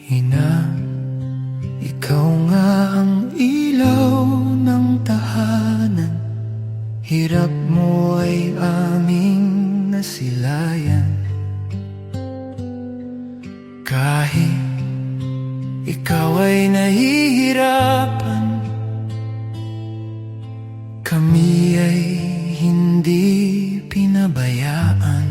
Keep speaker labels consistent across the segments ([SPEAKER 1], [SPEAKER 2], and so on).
[SPEAKER 1] Ina, ikaw nga ang ilaw ng tahanan. Hirap mo ay aming nasilayan. Kahit ikaw ay nahihirapan, kami ay hindi pinabayaan.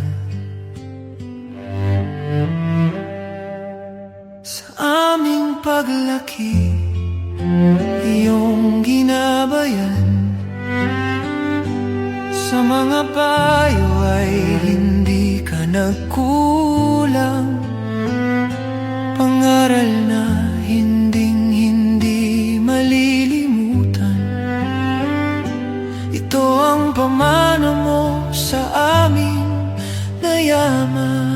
[SPEAKER 1] Sa aming paglaki, iyong ginabayan. Sa mga payo ay hindi ka nagkulang. Pangaral na hinding-hindi malilimutan. Ito ang pamana mo sa aming nayaman.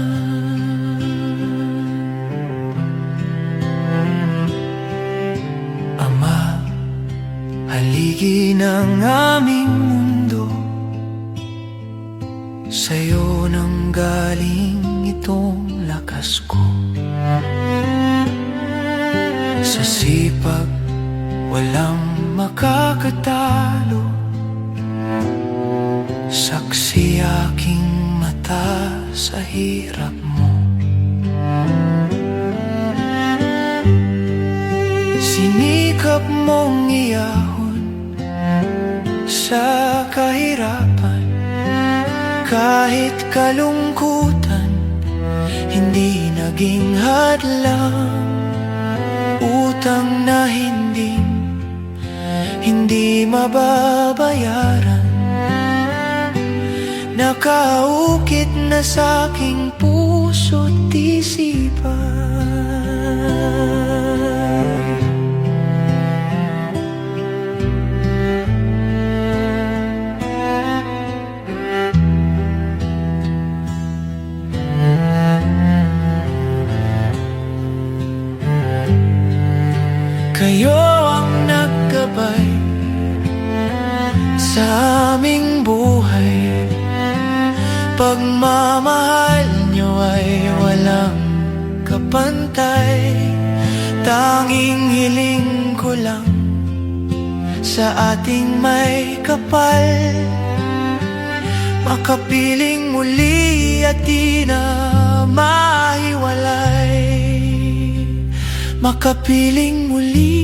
[SPEAKER 1] Ama, haligi ng aming mundo. Sa'yo nang galing itong lakas ko. Sa sipag, walang makakatalo. Saksi aking mata sa hirap mo. Sinikap mong iyahon sa kahirapan. Kahit kalungkutan, hindi naging hadlang. Utang na hindi mababayaran. Nakaukit na sa aking puso't isipan. Kayo ang naggabay sa aming buhay. Pagmamahal nyo ay walang kapantay. Tanging hiling ko lang sa ating may kapal, makapiling muli at di na mahiwalay. Makapiling muli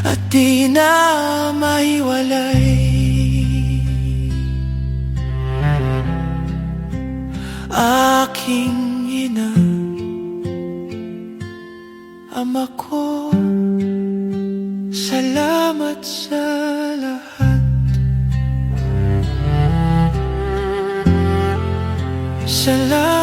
[SPEAKER 1] at di na mahiwalay. Aking ina, ama ko, salamat sa lahat. Salamat